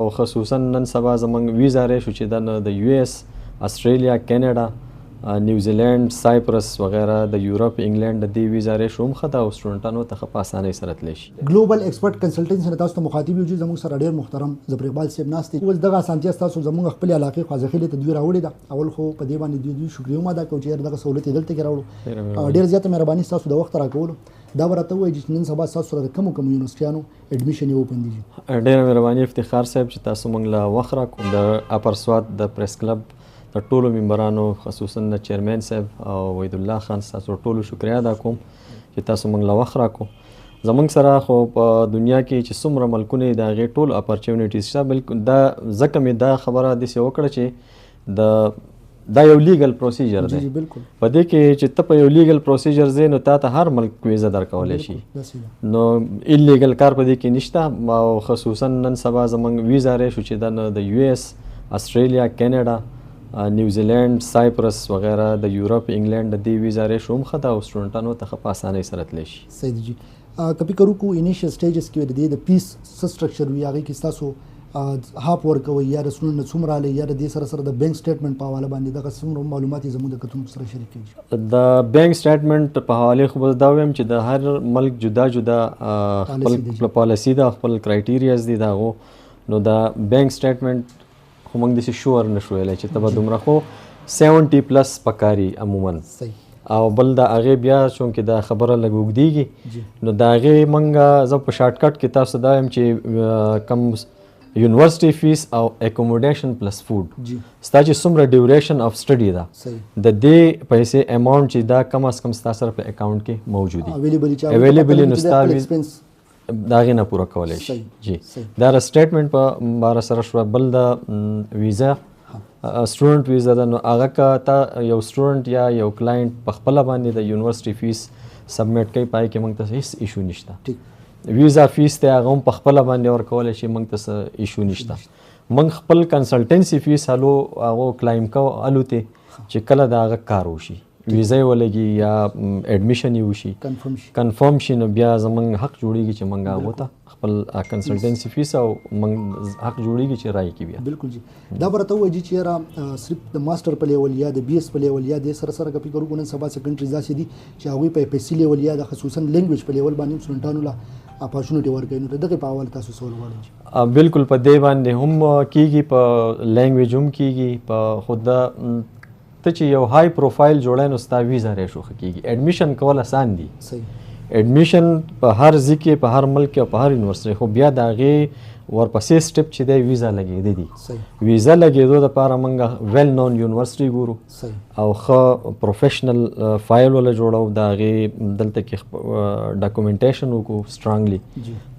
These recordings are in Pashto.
او خصوصا نن سبا زمونږ ویزا ریشو چې د یو ایس، استرالیا، کینیډا، نیوزیلینډ، سایپرس وغیرہ د یورپ، انګلند د دې ویزا ریشو هم ښه ده او سټوډنټانو ته ښه په اسانۍ سره تلی شي. گلوبل ایکسپرٹ کنسلټنسی نه تاسو ته مخاطب یو چې زموږ سره ډېر محترم ظفر اقبال صاحب ناست دي. اوس دغه اسانتیا ستاسو زموږ خپلې علاقې خواځخیلې ته دوی راوړې ده. اول خو په دې باندې دوی شکریه هم ادا کوو چې دغه سهولت یې دلته کې راوړو. ډېر زیاته مهرباني ستاسو د وخت راکولو. دا به راته ووایي چې نن سبا ستاسو سره د کومو یونیورسټیانو اډمیشن یې وپندېږي؟ ډېره مهرباني افتخار صاحب چې تاسو موږ له وخت راکړو. د اپر سوات د پریس کلب د ټولو ممبرانو خصوصا د چیرمین صاحب او وحید الله خان ستاسو ټولو شکریه ادا کوم چې تاسو موږ له وخت راکړو. زمونږ سره خو په دنیا کې چې څومره ملکونه د هغې ټول اپرچونیټیز شته. بلکې دا ځکه مې دا خبره داسې وکړه چې دا یو لیګل پروسیجر دی. په دې کې چې ته په یو لیګل پروسیجر ځې نو تا ته هر ملک ویزا درکولی شي. نو ایلیګل کار په دې کې نشته. او خصوصا نن سبا زمونږ ویزا ریشو چې د یو ایس، استرالیا، کینیډا، نیوزیلینډ، سایپرس وغیرہ د یورپ، انګلند د دې ویزا ریشو هم ښه ده او سټوډنټانو ته ښه په اسانۍ سره تلی شي. صحیح دی جی. که فکر وکړو انیشیل سټیجز کې د فیس څه سټرکچر وي هغې کې ستاسو هاپ ورکوئ یا د سټوډنټ نه څومره رالی یا د دې سره سره د بینک سټیټمنټ په حواله باندې دغه څومره معلومات یې زموږ د کتونکو سره شریک کړي؟ د بینک سټیټمنټ په حوالې خو به دا ویم چې د هر ملک جدا جدا خپل پالیسي ده، خپل کرایټیریاز دي د هغو. نو د بینک سټیټمنټ خو موږ داسې شور نه شو ویلی چې ته به دومره خو 70+ پکاري عموما. او بل د هغې بیا چونکې دا خبره لږ اوږدېږي نو د هغې موږ زه په شارټ کټ کې تاسو دا وایم چې کم یونیورسټي فیس او اکوموډیشن پلس فوډ ستا چې څومره ډیوریشن اف سټډي ده د دې پیسې اماونټ چې دا کم از کم ستا سره په اکاونټ کې موجود دي اویلیبل نو ستا د هغې نه پوره کولی شي. جی دا سټیټمنټ په باره سره شوه. بل د ویزا سټوډنټ ویزا ده نو هغه که ته یو سټوډنټ یا یو کلاینټ په خپله باندې د یونیورسټي فیس سبمیټ کوي پای کې موږ ته هېڅ ایشو نشته. ویزا فیس ته هغه هم په خپله باندې ورکولی شي، موږ ته څه ایشو نشته. موږ خپل کنسلټنسي فیس هغو کلایم کوو الوتې چې کله د هغه کار وشي، ویزا یې ولګي یا اډمیشن یې وشي کنفرم شي، نو بیا زموږ حق جوړېږي چې موږ هغو ته خپل کنسلټنسي فیس او موږ حق جوړېږي چې رایې کې بیا. بالکل جی. دا به راته ووایي چې یاره صرف د ماسټر په لیول یا د بي ایس په لیول یا د سره سره که فکر وکړو نن سبا سیکنډریز داسې دي چې هغوی په اف ایس سی لیول یا د خصوصا لینګویج په لیول باندې هم سټوډنټانو له اپارچونټي ورکوي. نو د دغې په حواله تاسو څه وغواړئ؟ بالکل په دې باندې هم کېږي، په لینګویج هم کېږي. په خود ته چې یو های پروفایل جوړی نو ستا ویزا ریشو ښه کېږي. اډمیشن کول اسان دي. اډمیشن په هر ځای کې په هر ملک کې او په هر یونیورسټۍ، خو بیا د هغې ورپسې سټپ چې دی ویزا لګېدی دي. ویزا لګېدو دپاره موږ ویل نون یونیورسټۍ ګورو او ښه پروفیشنل فایل وله جوړو، د هغې دلته کې ډاکومنټیشن وکړو سټرانګلی،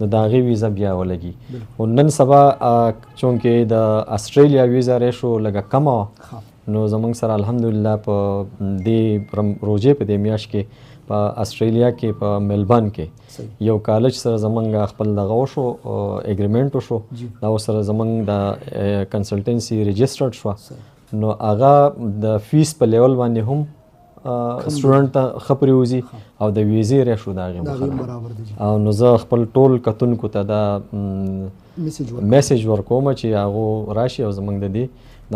نو د هغې ویزا بیا ولګي. خو نن سبا چونکې د استرالیا ویزا ریشو لږه کمه وه نو زموږ سره الحمدلله په دې روژې په دې میاشت کې په استرالیا کې په میلبرن کې یو کالج سره زموږ خپل دغه وشو اګریمنټ وشو، دا ورسره زموږ د کنسلټنسي رجسټرډ شوه. نو هغه د فیس په لیول باندې هم سټوډنټ ته ښه پرېوځي او د ویزې ریشو د هغې برابر دي. او نو زه خپل ټول کتونکو ته دا میسیج ورکوم چې هغو راشي او زموږ د دې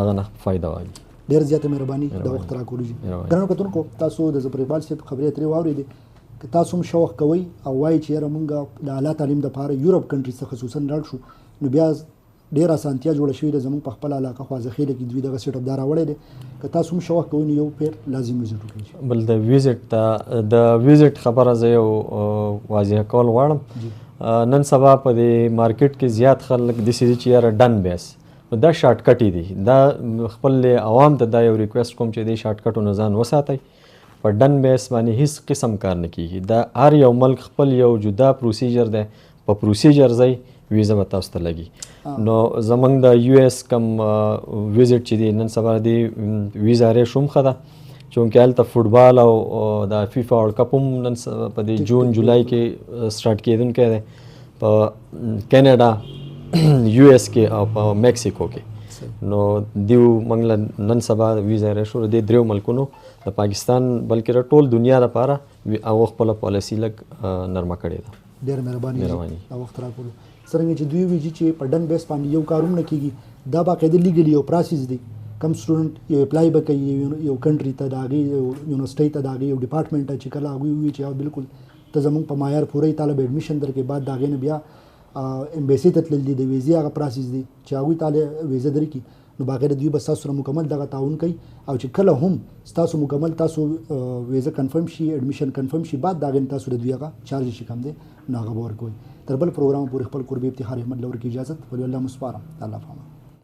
دغه نه فایده واخلي. ډېر زیاته مهرباني د وخت راکولو جي. ګرانو کتونکو تاسو د ظفر اقبال صاحب خبرې اترې واورېدې. که تاسو هم شوق کوئ او وایئ چې یاره مونږ د اعلی تعلیم دپاره یورپ کنټریز ته خصوصا لاړ شو نو بیا ډېره اسانتیا جوړه شوې ده. زموږ په خپله علاقه خواځخیله کې دوی دغه سیټ اپ دا راوړی دی. که تاسو هم شوق کوئ نو یو پیر لازم ویزټ وکړئ. بل د ویزټ خبره زه یو واضح کول غواړم. نن سبا په دې مارکیټ کې زیات خلک داسې دي چې یاره ډن بیس دا شارټ کټې دي. دا خپل عوام ته دا یو ریکویسټ کوم چې دې شارټ کټو نه ځان وساتئ. په ډن بیس باندې هیڅ قسم کار نه کېږي. دا هر یو ملک خپل یو جدا پروسیجر دی، په پروسیجر ځئ ویزا به تاسو ته لګي. نو زموږ د یو ایس کم ویزټ چې دی نن سبا دی ویزا ریشو هم ښه ده، چونکې هلته فوټبال او د فیفا ورلډ کپ هم نن په دې جون جولای کې سټارټ کېدونکی دی. په کینیډا، یو ایس کې او په میکسیکو کې. نو دیو موږ له نن سبا ویزا ریشو د دې دریو ملکونو د پاکستان بلکې د ټول دنیا لپاره هغو خپله پالیسي لږ نرمه کړې ده. ډېره مهرباني د وخت راکولو. څرنګه چې دوی ویږي چې په ډن بیس باندې یو کار هم نه کېږي، دا باقاعده لیګلی یو پروسس دی. کم سټوډنټ یو اپلای به کوي یو کنټري ته، د هغې یونیورسټۍ ته، د هغې یو ډپارټمنټ ته، چې کله هغوی ووایي چې بالکل ته زموږ په معیار پوره طالب ایډمیشن درکې، بعد د هغې نه بیا امبیسي ته تلل دي، د ویزې هغه پروسس دی چې هغوی تاله ویزه درکړي، نو باقاعده دوی به ستاسو سره مکمل دغه تعاون کوي. او چې کله هم ستاسو مکمل تاسو ویزه کنفرم شي، ایډمیشن کنفرم شي، بعد د هغې نه تاسو د دوی هغه چارج چې کوم دی نو هغه به ورکوئ. تر بل پروګرام پورې خپل قربي افتخار احمد لور کې اجازت ولې الله مسپارم. الله فهم.